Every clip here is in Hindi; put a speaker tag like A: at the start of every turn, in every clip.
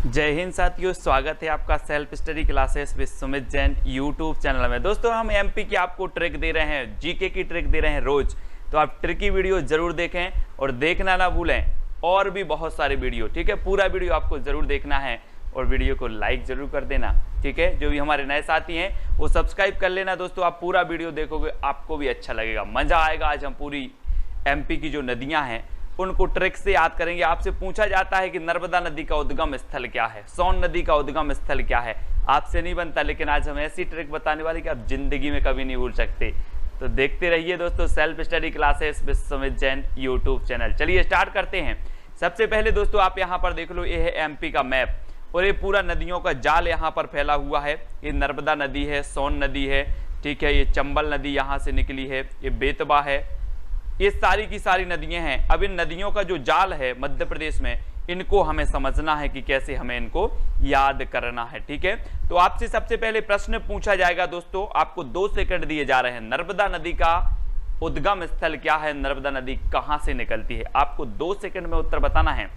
A: जय हिंद साथियों, स्वागत है आपका self study classes with Sumit Jain YouTube channel में। दोस्तों हम एमपी की आपको ट्रिक दे रहे हैं, जीके की ट्रिक दे रहे हैं रोज। तो आप ट्रिकी वीडियो जरूर देखें और देखना ना भूलें, और भी बहुत सारे वीडियो, ठीक है। पूरा वीडियो आपको जरूर देखना है और वीडियो को लाइक जरूर कर देना, ठीक है। जो भी हमारे नए साथी हैं वो सब्सक्राइब कर लेना। दोस्तों आप पूरा वीडियो देखोगे, आपको भी अच्छा लगेगा, मजा आएगा। आज हम पूरी एमपी की जो नदियां हैं उनको ट्रिक से याद करेंगे। आपसे पूछा जाता है कि नर्मदा नदी का उद्गम स्थल क्या है, सोन नदी का उद्गम स्थल क्या है। आपसे नहीं बनता, लेकिन आज हम ऐसी ट्रिक बताने वाले कि आप जिंदगी में कभी नहीं भूल सकते। तो देखते रहिए दोस्तों self study classes with Sumit Jain YouTube channel. चलिए स्टार्ट करते हैं। सबसे पहले दोस्तों आप यहाँ पर देख लो, ये है एमपी का मैप और ये पूरा नदियों का जाल यहाँ पर फैला हुआ है। ये नर्मदा नदी है, सोन नदी है, ठीक है। ये चंबल नदी यहाँ से निकली है, ये बेतवा है, ये सारी की सारी नदियां हैं। अब इन नदियों का जो जाल है मध्य प्रदेश में, इनको हमें समझना है कि कैसे हमें इनको याद करना है, ठीक है। तो आपसे सबसे पहले प्रश्न पूछा जाएगा दोस्तों, आपको 2 सेकंड दिए जा रहे हैं। नर्मदा नदी का उद्गम स्थल क्या है, नर्मदा नदी कहां से निकलती है, आपको 2 सेकंड में उत्तर बताना है।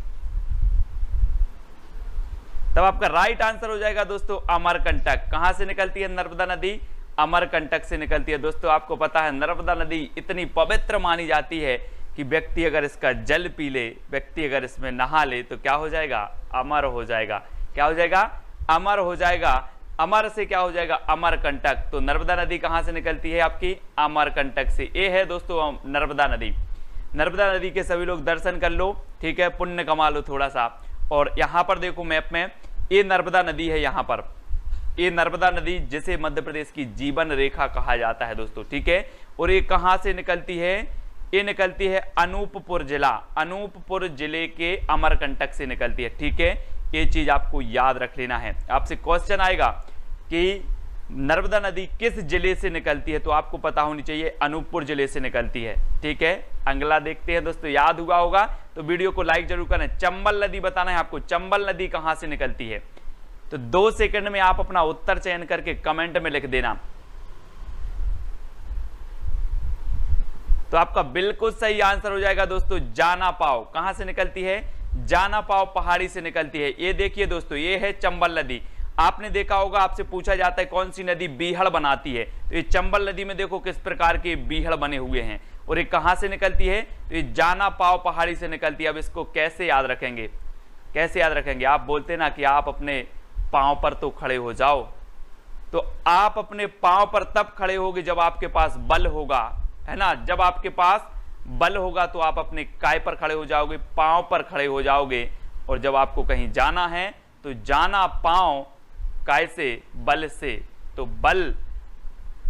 A: तब आपका राइट आंसर हो जाएगा दोस्तों अमरकंटक। कहां से निकलती है नर्मदा नदी? अमरकंटक से निकलती है। दोस्तों आपको पता है नर्मदा नदी इतनी पवित्र मानी जाती है कि व्यक्ति अगर इसका जल पी ले, व्यक्ति अगर इसमें नहा ले तो क्या हो जाएगा? अमर हो जाएगा। क्या हो जाएगा? अमर हो जाएगा। अमर से क्या हो जाएगा? अमरकंटक। तो नर्मदा नदी कहां से निकलती है आपकी? अमरकंटक से। ये है दोस्तों नर्मदा नदी। नर्मदा नदी के सभी लोग दर्शन कर लो, ठीक है, पुण्य कमा लो थोड़ा सा। और यहां पर देखो मैप में, ये नर्मदा नदी है। यहाँ पर ये नर्मदा नदी जिसे मध्य प्रदेश की जीवन रेखा कहा जाता है दोस्तों, ठीक है। और ये कहां से निकलती है? ये निकलती है अनूपपुर जिला, अनूपपुर जिले के अमरकंटक से निकलती है, ठीक है। ये चीज आपको याद रख लेना है। आपसे क्वेश्चन आएगा कि नर्मदा नदी किस जिले से निकलती है, तो आपको पता होनी चाहिए अनूपपुर जिले से निकलती है, ठीक है। अगला देखते हैं दोस्तों, याद हुआ होगा तो वीडियो को लाइक जरूर करें। चंबल नदी बताना है आपको, चंबल नदी कहां से निकलती है। तो 2 सेकंड में आप अपना उत्तर चयन करके कमेंट में लिख देना। तो आपका बिल्कुल सही आंसर हो जाएगा दोस्तों जाना पाव। कहां से निकलती है? जाना पाव पहाड़ी से निकलती है। ये देखिए दोस्तों, ये है चंबल नदी। आपने देखा होगा, आपसे पूछा जाता है कौन सी नदी बीहड़ बनाती है, तो ये चंबल नदी में देखो किस प्रकार के बीहड़ बने हुए हैं। और ये कहां से निकलती है? तो ये जाना पाव पहाड़ी से निकलती है। अब इसको कैसे याद रखेंगे? कैसे याद रखेंगे? आप बोलते ना कि आप अपने पांव पर तो खड़े हो जाओ, तो आप अपने पांव पर तब खड़े होगे जब आपके पास बल होगा, है ना। जब आपके पास बल होगा तो आप अपने काय पर खड़े हो जाओगे, पांव पर खड़े हो जाओगे। और जब आपको कहीं जाना है तो जाना पांव काय से, बल से। तो बल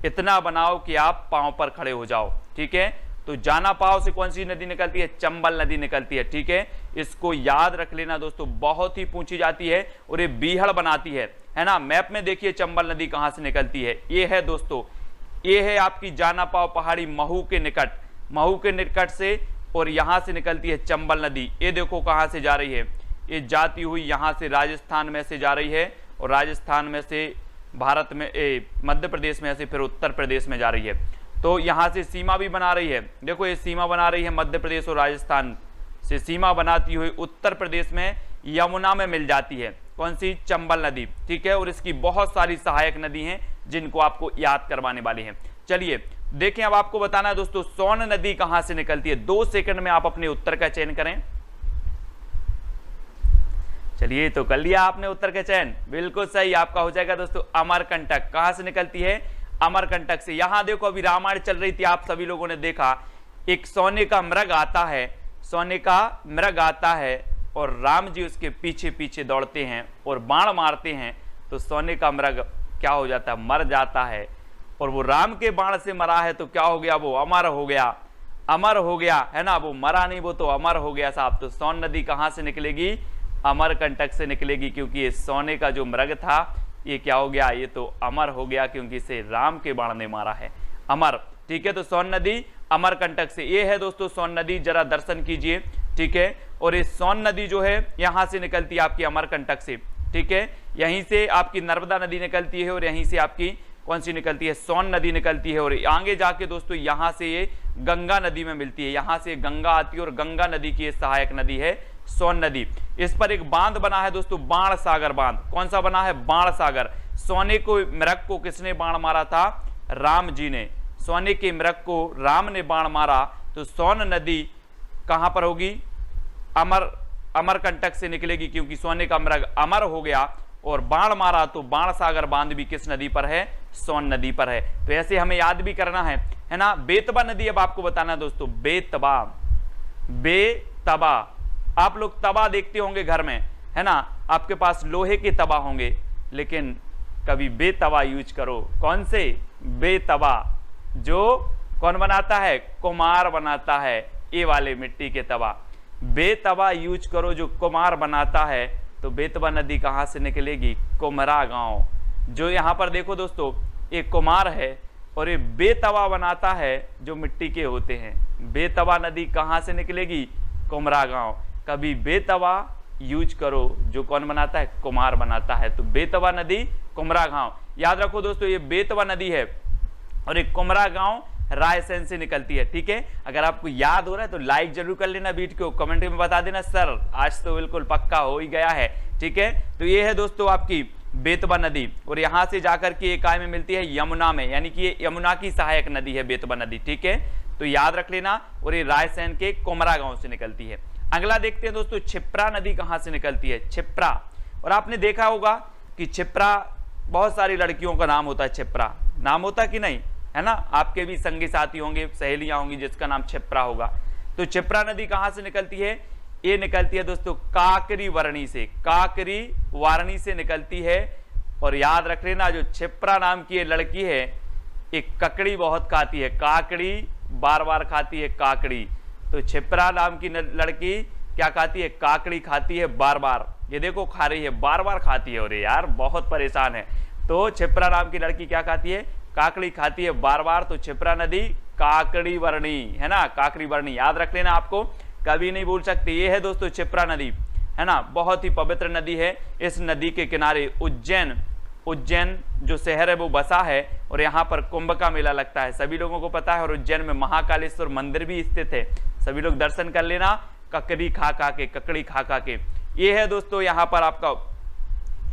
A: इतना बनाओ कि आप पांव पर खड़े हो जाओ, ठीक है। तो जाना पाव से कौन सी नदी निकलती है? चंबल नदी निकलती है, ठीक है। इसको याद रख लेना दोस्तों, बहुत ही पूछी जाती है और ये बीहड़ बनाती है ना। मैप में देखिए चंबल नदी कहां से निकलती है। ये है दोस्तों, ये है आपकी जाना पाव पहाड़ी महू के निकट, महू के निकट से, और यहां से निकलती है चंबल नदी। ये देखो कहां से जा रही है, ये जाती हुई यहां से राजस्थान में से जा रही है, और राजस्थान में से भारत में, मध्य प्रदेश में से फिर उत्तर प्रदेश में जा रही है। तो यहां से सीमा भी बना रही है। देखो ये सीमा बना रही है मध्य प्रदेश और राजस्थान से, सीमा बनाती हुई उत्तर प्रदेश में यमुना में मिल जाती है। कौन सी? चंबल नदी, ठीक है। और इसकी बहुत सारी सहायक नदी हैं जिनको आपको याद करवाने वाली हैं। चलिए देखें, अब आपको बताना है दोस्तों सोन नदी कहां से निकलती है। 2 सेकंड में आप अपने उत्तर का चयन करें। चलिए, तो कर लिया आपने उत्तर का चयन, बिल्कुल सही आपका हो जाएगा दोस्तों अमरकंटक। कहां से निकलती है? अमरकंटक से। यहां देखो अभी रामायण चल रही थी, आप सभी लोगों ने देखा, एक सोने का मृग आता है, सोने का मृग आता है और राम जी उसके पीछे पीछे दौड़ते हैं और बाण मारते हैं। तो सोने का मृग क्या हो जाता है? मर जाता है। और वो राम के बाण से मरा है तो क्या हो गया? वो अमर हो गया, अमर हो गया, है ना। वो मरा नहीं, वो तो अमर हो गया साहब। तो सोन नदी कहां से निकलेगी? अमरकंटक से निकलेगी, क्योंकि ये सोने का जो मृग था ये क्या हो गया? ये तो अमर हो गया, क्योंकि इसे राम के बाण ने मारा है, अमर, ठीक है। तो सोन नदी अमरकंटक से। ये है दोस्तों सोन नदी, जरा दर्शन कीजिए, ठीक है। और ये सोन नदी जो है यहां से निकलती है आपकी अमरकंटक से, ठीक है। यहीं से आपकी नर्मदा नदी निकलती है और यहीं से आपकी कौन सी निकलती है? सोन नदी निकलती है। और आगे जाके दोस्तों यहां से ये गंगा नदी में मिलती है, यहां से गंगा आती है और गंगा नदी की सहायक नदी है सोन नदी। इस पर एक बांध बना है दोस्तों, बाण सागर बांध। कौन सा बना है? बाण सागर। सोने को मृग को किसने बाण मारा था? राम जी ने। सोने के मृग को राम ने बाण मारा, तो सोन नदी कहां पर होगी? अमरकंटक से निकलेगी, क्योंकि सोने का मृग अमर हो गया और बाण मारा, तो बाण सागर बांध भी किस नदी पर है? सोन नदी पर है। तो ऐसे हमें याद भी करना है ना। बेतबा नदी अब आपको बताना है दोस्तों, बेतबा। बेतबा, आप लोग तवा देखते होंगे घर में, है ना, आपके पास लोहे के तवा होंगे, लेकिन कभी बेतवा यूज करो। कौन से? बेतवा। जो कौन बनाता है? कुम्हार बनाता है, ये वाले मिट्टी के तवा। बेतवा यूज करो जो कुम्हार बनाता है। तो बेतवा नदी कहां से निकलेगी? कुम्हरा गांव। जो यहां पर देखो दोस्तों, एक कुम्हार है और ये बेतवा बनाता है जो मिट्टी के होते हैं। बेतवा नदी कहां से निकलेगी? कुम्हरा गांव। कभी बेतवा यूज करो जो कौन बनाता है? कुम्हार बनाता है। तो बेतवा नदी, कुम्हरा गांव। याद रखो दोस्तों, ये बेतवा नदी है और एक कुम्हरा गांव रायसेन से निकलती है। ठीक है, अगर आपको याद हो रहा है तो लाइक जरूर कर लेना वीडियो को, कमेंट में बता देना सर आज तो बिल्कुल पक्का हो ही गया है। ठीक है, तो ये है दोस्तों आपकी बेतवा नदी, और यहां से जाकर के एक में मिलती है यमुना में, यानी कि ये यमुना की सहायक नदी है बेतवा नदी। ठीक है, तो याद रख लेना। और ये रायसेन के कुम्हरा गांव से निकलती है। अगला देखते हैं दोस्तों, क्षिप्रा नदी कहां से निकलती है? क्षिप्रा। और आपने देखा होगा कि क्षिप्रा बहुत सारी लड़कियों का नाम होता है, क्षिप्रा नाम होता कि नहीं, है ना। आपके भी संगी साथी होंगे, सहेलियां होंगी जिसका नाम क्षिप्रा होगा। तो क्षिप्रा नदी कहां से निकलती है? ये निकलती है दोस्तों काकरी वारणी से। काकरी वारणी से निकलती है। और याद रख लेना, जो क्षिप्रा नाम की ये लड़की है, एक ककड़ी बहुत खाती है। काकड़ी बार बार खाती है, काकड़ी। तो क्षिप्रा नाम की लड़की क्या खाती है? काकड़ी खाती है बार बार। ये देखो खा रही है, बार बार खाती है, और यार बहुत परेशान है। तो क्षिप्रा नाम की लड़की क्या खाती है? काकड़ी खाती है बार बार। तो क्षिप्रा नदी काकड़ी वर्णी, है ना, काकड़ी वर्णी। याद रख लेना, आपको कभी नहीं भूल सकते। ये है दोस्तों क्षिप्रा नदी, है ना, बहुत ही पवित्र नदी है। इस नदी के किनारे उज्जैन जो शहर है वो बसा है, और यहाँ पर कुंभ का मेला लगता है, सभी लोगों को पता है। और उज्जैन में महाकालेश्वर मंदिर भी स्थित है, सभी लोग दर्शन कर लेना, ककड़ी खा के, ककड़ी खा के। ये है दोस्तों यहाँ पर आपका,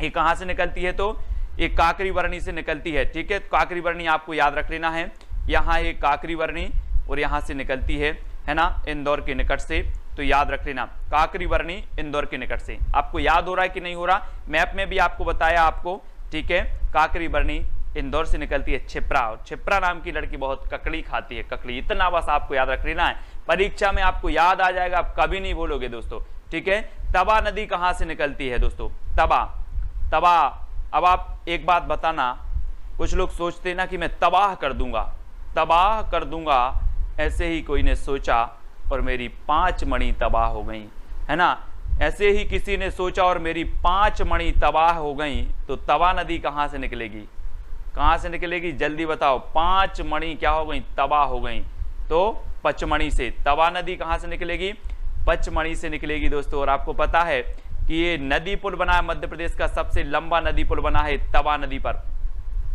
A: ये कहाँ से निकलती है? तो एक काकरी वर्णी से निकलती है। ठीक है, काकरी वर्णी आपको याद रख लेना है। यहाँ एक काकरी वर्णी और यहाँ से निकलती है ना, इंदौर के निकट से। तो याद रख लेना, काकरी वर्णी इंदौर के निकट से। आपको याद हो रहा है कि नहीं हो रहा? मैप में भी आपको बताया आपको। ठीक है, काकरी वर्णी इंदौर से निकलती है क्षिप्रा, और क्षिप्रा नाम की लड़की बहुत ककड़ी खाती है, ककड़ी। इतना बस आपको याद रख लेना है, परीक्षा में आपको याद आ जाएगा, आप कभी नहीं भूलोगे दोस्तों। ठीक है, तवा नदी कहां से निकलती है दोस्तों? तवा। अब आप एक बात बताना, कुछ लोग सोचते ना कि मैं तबाह कर दूंगा, ऐसे ही कोई ने सोचा और मेरी 5 मणि तबाह हो गई, है ना। ऐसे ही किसी ने सोचा और मेरी 5 मणि तबाह हो गई। तो तवा नदी कहां से निकलेगी? कहां से निकलेगी? जल्दी बताओ। 5 मणि क्या हो गई? तबाह हो गई। तो पचमणि से। तवा नदी कहां से निकलेगी? पचमणि से निकलेगी दोस्तों। और आपको पता है कि ये नदी पुल बना है, मध्य प्रदेश का सबसे लंबा नदी पुल बना है तवा नदी पर,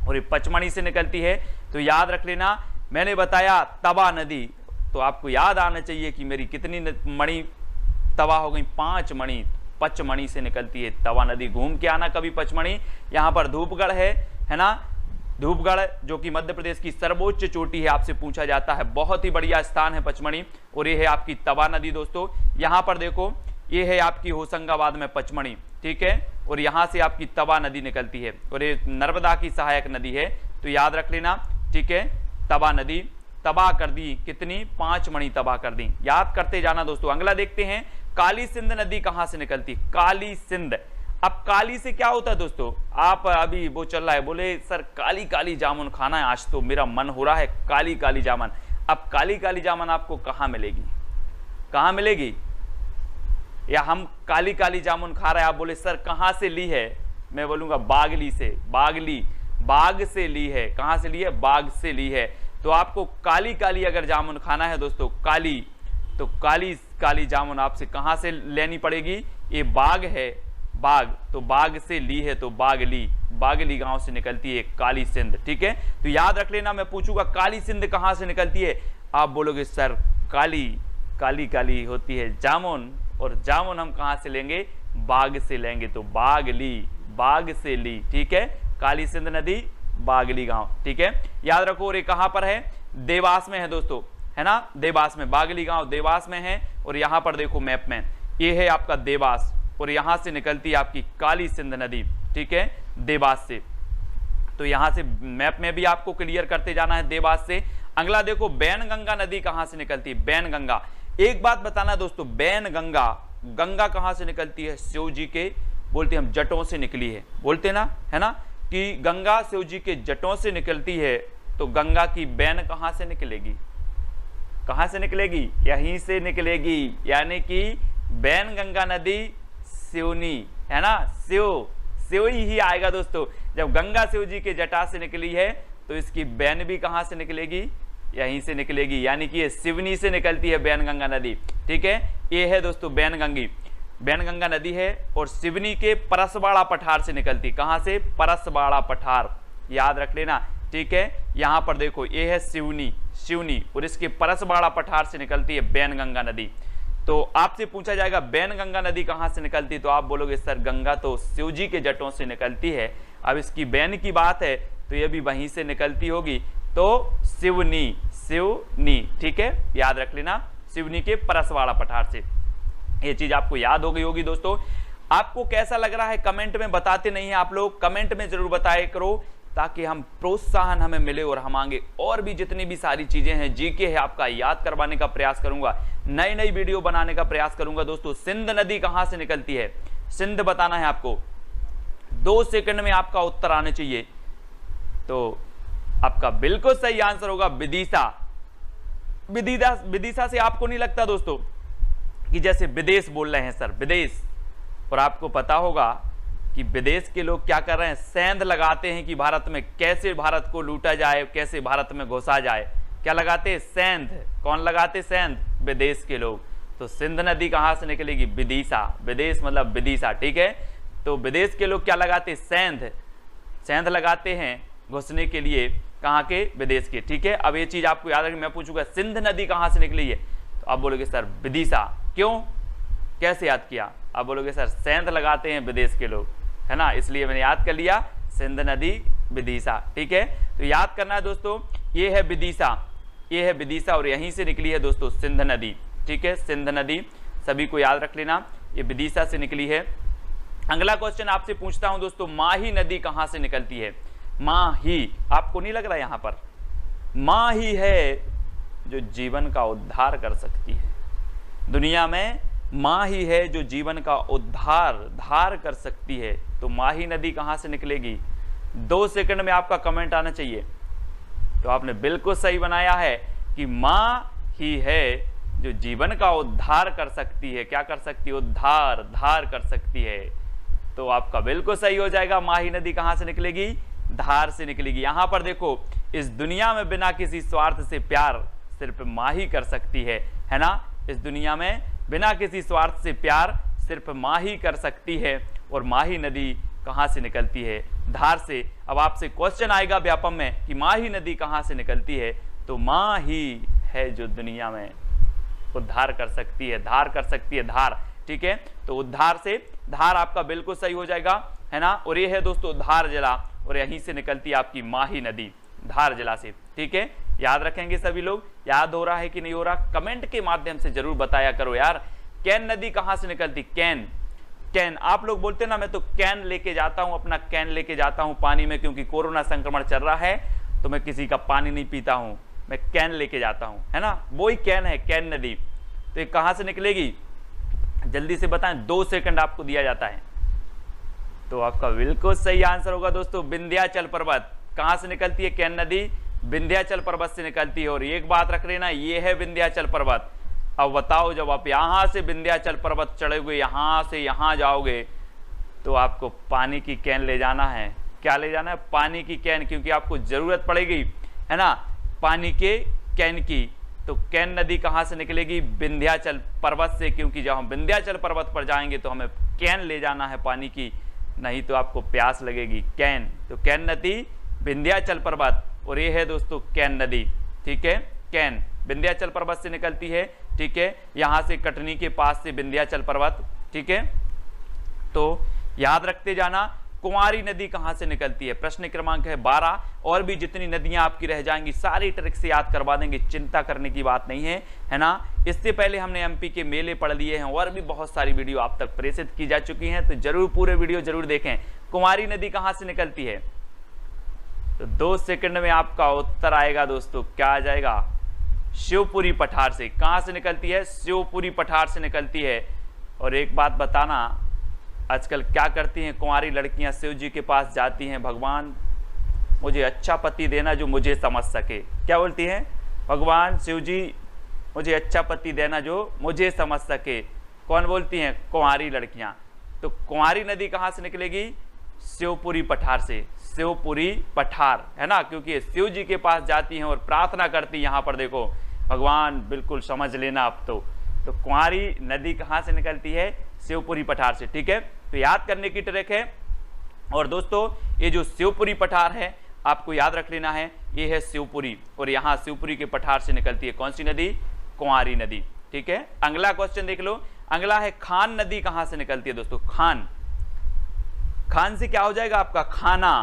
A: और ये पचमणि से निकलती है। तो याद रख लेना, मैंने बताया तवा नदी, तो आपको याद आना चाहिए कि मेरी कितनी मणि तवा हो गई? 5 मणि। पचमणि से निकलती है तवा नदी। घूम के आना कभी पचमणि। यहाँ पर धूपगढ़ है ना, धूपगढ़ जो कि मध्य प्रदेश की सर्वोच्च चोटी है, आपसे पूछा जाता है। बहुत ही बढ़िया स्थान है पचमणि। और ये है आपकी तवा नदी दोस्तों। यहाँ पर देखो, ये है आपकी होशंगाबाद में पचमणि। ठीक है, और यहाँ से आपकी तवा नदी निकलती है, और ये नर्मदा की सहायक नदी है। तो याद रख लेना। ठीक है, तवा नदी तबाह कर दी, कितनी? 5 मणि तबाह कर दी। याद करते जाना दोस्तों। अगला देखते हैं, काली सिंध नदी कहां से निकलती? काली सिंध। अब काली से क्या होता है दोस्तों? आप अभी वो चल रहा है, बोले सर काली काली जामुन खाना है, आज तो मेरा मन हो रहा है काली काली जामुन। अब काली काली जामुन आपको कहां मिलेगी? कहां मिलेगी? या हम काली काली जामुन खा रहे हैं, आप बोले सर कहां से ली है? मैं बोलूंगा बागली से। बाग से ली है। कहां से ली है? बाग से ली है। तो आपको काली काली अगर जामुन खाना है दोस्तों, काली, तो काली काली जामुन आपसे कहां से लेनी पड़ेगी? ये बाग है, बाग, तो बाग से ली है, तो बागली गांव से निकलती है काली सिंध। ठीक है, तो याद रख लेना, मैं पूछूंगा काली सिंध कहां से निकलती है, आप बोलोगे सर काली काली काली होती है जामुन, और जामुन हम कहां से लेंगे, बाग से लेंगे। तो बागली, बाग से ली, ठीक है, काली सिंध नदी बागली गांव, ठीक है, याद रखो। और ये कहां पर है, देवास में है दोस्तों, है ना, देवास में, बागली गांव देवास में है। और यहां पर देखो मैप में, ये है आपका देवास और यहां से निकलती है आपकी काली सिंध नदी, ठीक है, देवास से। तो यहां से मैप में भी आपको क्लियर करते जाना है देवास से। अगला देखो बैनगंगा नदी कहां से निकलती है, बैनगंगा। एक बात बताना दोस्तों, बैनगंगा, गंगा कहां से निकलती है, शिव जी के, बोलते हम जटों से निकली है, बोलते ना, है ना, कि गंगा शिव जी के जटों से निकलती है। तो गंगा की बैन कहां से निकलेगी, कहां से निकलेगी, यहीं से निकलेगी, यानी कि बैनगंगा नदी सिवनी, है ना, शिव ही आएगा दोस्तों। जब गंगा शिव जी के जटा से निकली है तो इसकी बैन भी कहां से निकलेगी, यहीं से निकलेगी, यानी कि ये सिवनी से निकलती है बैनगंगा नदी, ठीक है। ये है दोस्तों बैनगंगा नदी है और सिवनी के परसबाड़ा पठार से निकलती, कहां से, परसबाड़ा पठार, याद रख लेना, ठीक है। यहां पर देखो ये है सिवनी और इसके परसबाड़ा पठार से निकलती है बैनगंगा नदी। तो आपसे पूछा जाएगा बैनगंगा नदी कहां से निकलती, तो आप बोलोगे सर गंगा तो शिव जी के जटों से निकलती है, अब इसकी बैन की बात है तो ये भी वहीं से निकलती होगी, तो सिवनी, ठीक है, याद रख लेना, सिवनी के परसवाड़ा पठार से। ये चीज आपको याद हो गई होगी दोस्तों। आपको कैसा लग रहा है कमेंट में बताते नहीं है आप लोग, कमेंट में जरूर बताया करो ताकि हम प्रोत्साहन हमें मिले और हम आगे और भी जितनी भी सारी चीजें हैं जीके है आपका याद करवाने का प्रयास करूंगा, नई वीडियो बनाने का प्रयास करूंगा दोस्तों। सिंध नदी कहां से निकलती है, सिंध बताना है आपको, 2 सेकंड में आपका उत्तर आने चाहिए। तो आपका बिल्कुल सही आंसर होगा विदिशा। विदिशा से आपको नहीं लगता दोस्तों कि जैसे विदेश बोल रहे हैं सर, विदेश, और आपको पता होगा कि विदेश के लोग क्या कर रहे हैं, सेंध लगाते हैं कि भारत में कैसे भारत को लूटा जाए, कैसे भारत में घुसा जाए, क्या लगाते हैं, सेंध। कौन लगाते सेंध, विदेश के लोग। तो सिंध नदी कहां से निकलेगी, विदिशा, विदेश मतलब विदिशा, ठीक है। तो विदेश के लोग क्या लगाते, सेंध लगाते हैं घुसने के लिए, कहां के, विदेश के, ठीक है। अब ये चीज आपको याद रखनी, मैं पूछूंगा सिंध नदी कहां से निकली है, तो आप बोलोगे सर विदिशा, क्यों, कैसे याद किया, आप बोलोगे सर सेंध लगाते हैं विदेश के लोग, है ना, इसलिए मैंने याद कर लिया सिंध नदी विदिशा, ठीक है। तो याद करना है दोस्तों, ये है विदिशा और यहीं से निकली है दोस्तों सिंध नदी, ठीक है, सिंध नदी सभी को याद रख लेना, ये विदिशा से निकली है। अगला क्वेश्चन आपसे पूछता हूं दोस्तों, माही नदी कहां से निकलती है, माही, आपको नहीं लग रहा यहां पर, माही है जो जीवन का उद्धार कर सकती है, दुनिया में माही है जो जीवन का उद्धार कर सकती है। तो माही नदी कहां से निकलेगी, 2 सेकंड में आपका कमेंट आना चाहिए। तो आपने बिल्कुल सही बनाया है कि मां ही है जो जीवन का उद्धार कर सकती है, क्या कर सकती है, धार कर सकती है। तो आपका बिल्कुल सही हो जाएगा, माही नदी कहां से निकलेगी, धार से निकलेगी। यहां पर देखो, इस दुनिया में बिना किसी स्वार्थ से प्यार सिर्फ मां ही कर सकती है ना, इस दुनिया में बिना किसी स्वार्थ से प्यार सिर्फ मां ही कर सकती है। और माही नदी कहां से निकलती है, धार से। अब आपसे क्वेश्चन आएगा व्यापम में कि माही नदी कहां से निकलती है, तो मां ही है जो दुनिया में उद्धार कर सकती है, धार कर सकती है, धार, ठीक है। तो उद्धार से धार आपका बिल्कुल सही हो जाएगा, है ना। और ये है दोस्तों धार जिला और यहीं से निकलती है आपकी माही नदी, धार जिला से, ठीक है। याद रखेंगे सभी लोग, याद हो रहा है कि नहीं हो रहा, कमेंट के माध्यम से जरूर बताया करो यार। कैन नदी कहां से निकलती, कैन, आप लोग बोलते ना मैं तो कैन लेके जाता हूं, अपना कैन लेके जाता हूं पानी में, क्योंकि कोरोना संक्रमण चल रहा है तो मैं किसी का पानी नहीं पीता हूं, मैं कैन लेके जाता हूं, है ना, वो ही कैन है, कैन नदी। तो ये कहां से निकलेगी, जल्दी से बताएं, 2 सेकंड आपको दिया जाता है। तो आपका बिल्कुल सही आंसर होगा दोस्तों विंध्याचल पर्वत। कहां से निकलती है कैन नदी, विंध्याचल पर्वत से निकलती है। और एक बात रख लेना, ये है विंध्याचल पर्वत। अब बताओ, जब आप यहां से विंध्याचल पर्वत चढ़ोगे, यहां से यहां जाओगे, तो आपको पानी की कैन ले जाना है। क्या ले जाना है, पानी की कैन, क्योंकि आपको जरूरत पड़ेगी, है ना, पानी के कैन की। तो कैन नदी कहां से निकलेगी, विंध्याचल पर्वत से, क्योंकि जब हम विंध्याचल पर्वत पर जाएंगे तो हमें कैन ले जाना है पानी की, नहीं तो आपको प्यास लगेगी, कैन। तो कैन नदी विंध्याचल पर्वत, और ये है दोस्तों कैन नदी, ठीक है, कैन विंध्याचल पर्वत से निकलती है, ठीक है, यहां से कटनी के पास से विंध्याचल पर्वत, ठीक है। तो याद रखते जाना कुंवारी नदी कहां से निकलती है, प्रश्न क्रमांक है 12। और भी जितनी नदियां आपकी रह जाएंगी सारी ट्रिक से याद करवा देंगे, चिंता करने की बात नहीं है ना। इससे पहले हमने एमपी के मेले पढ़ लिए हैं और भी बहुत सारी वीडियो आप तक प्रेषित की जा चुकी हैं, तो जरूर पूरे वीडियो जरूर देखें। कुंवारी नदी कहां से निकलती है, तो 2 सेकंड में आपका उत्तर आएगा दोस्तों, क्या आ जाएगा, शिवपुरी पठार से। कहां से निकलती है, शिवपुरी पठार से निकलती है। और एक बात बताना, आजकल क्या करती हैं कुंवारी लड़कियां, शिव जी के पास जाती हैं, भगवान मुझे अच्छा पति देना जो मुझे समझ सके। क्या बोलती हैं, भगवान शिव जी मुझे अच्छा पति देना जो मुझे समझ सके। कौन बोलती हैं, कुंवारी लड़कियां। तो कुंवारी नदी कहां से निकलेगी, शिवपुरी पठार से, शिवपुरी पठार, है ना, क्योंकि शिव जी के पास जाती हैं और प्रार्थना करती। यहां पर देखो भगवान, बिल्कुल समझ लेना अब तो कुंवारी नदी कहां से निकलती है, शिवपुरी पठार से, ठीक है। तो याद करने की ट्रिक है। और दोस्तों ये जो शिवपुरी पठार है आपको याद रख लेना है, ये है शिवपुरी, और यहां शिवपुरी के पठार से निकलती है कौन सी नदी, कुंवारी नदी, ठीक है। अगला क्वेश्चन देख लो, अगला है खान नदी कहां से निकलती है दोस्तों, खान। खान से क्या हो जाएगा आपका, खाना।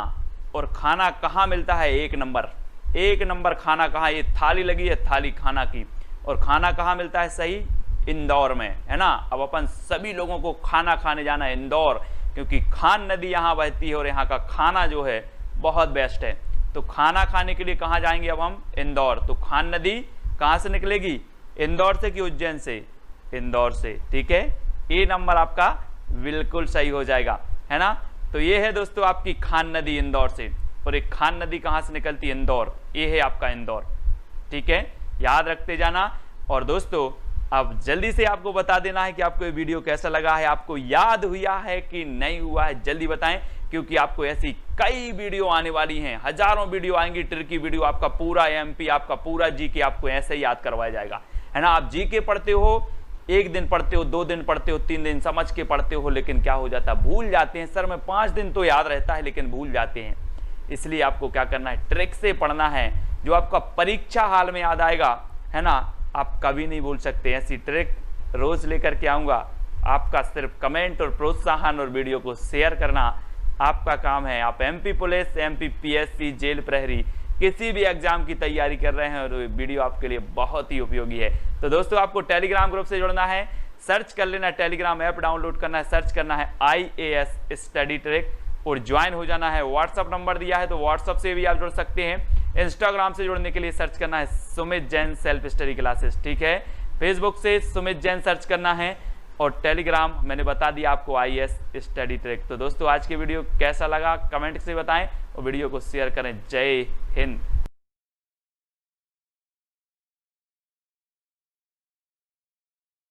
A: और खाना कहां मिलता है, 1 नंबर खाना कहां, ये थाली लगी है थाली खाना की, और खाना कहां मिलता है, सही, इंदौर में, है ना। अब अपन सभी लोगों को खाना खाने जाना है इंदौर, क्योंकि खान नदी यहाँ बहती है और यहाँ का खाना जो है बहुत बेस्ट है। तो खाना खाने के लिए कहाँ जाएंगे अब हम, इंदौर। तो खान नदी कहाँ से निकलेगी, इंदौर से कि उज्जैन से, इंदौर से, ठीक है। ए नंबर आपका बिल्कुल सही हो जाएगा, है ना। तो ये है दोस्तों आपकी खान नदी इंदौर से, और एक खान नदी कहाँ से निकलती है, इंदौर, ये है आपका इंदौर, ठीक है, याद रखते जाना। और दोस्तों अब जल्दी से आपको बता देना है कि आपको ये वीडियो कैसा लगा है, आपको याद हुआ है कि नहीं हुआ है, जल्दी बताएं, क्योंकि आपको ऐसी कई वीडियो आने वाली हैं, हजारों वीडियो आएंगी, ट्रिकी वीडियो, आपका पूरा एमपी, आपका पूरा जीके आपको ऐसे ही याद करवाया जाएगा, है ना। आप जीके पढ़ते हो, 1 दिन पढ़ते हो, 2 दिन पढ़ते हो, 3 दिन समझ के पढ़ते हो, लेकिन क्या हो जाता है, भूल जाते हैं। सर में 5 दिन तो याद रहता है लेकिन भूल जाते हैं। इसलिए आपको क्या करना है, ट्रिक से पढ़ना है, जो आपका परीक्षा हाल में याद आएगा, है ना, आप कभी नहीं भूल सकते। ऐसी ट्रिक रोज लेकर के आऊंगा, आपका सिर्फ कमेंट और प्रोत्साहन और वीडियो को शेयर करना आपका काम है। आप MP police, MP PSC, jail प्रहरी, किसी भी एग्जाम की तैयारी कर रहे हैं और वीडियो आपके लिए बहुत ही उपयोगी है। तो दोस्तों आपको टेलीग्राम ग्रुप से जुड़ना है, सर्च कर लेना, टेलीग्राम ऐप डाउनलोड करना है, सर्च करना है IAS स्टडी ट्रिक और ज्वाइन हो जाना है। व्हाट्सअप नंबर दिया है तो व्हाट्सअप से भी आप जुड़ सकते हैं। इंस्टाग्राम से जुड़ने के लिए सर्च करना है Sumit Jain self study classes, ठीक है। फेसबुक से सुमित जैन सर्च करना है, और टेलीग्राम मैंने बता दिया आपको IAS स्टडी ट्रिक। तो दोस्तों आज की वीडियो कैसा लगा कमेंट से बताएं और वीडियो को शेयर करें। जय हिंद।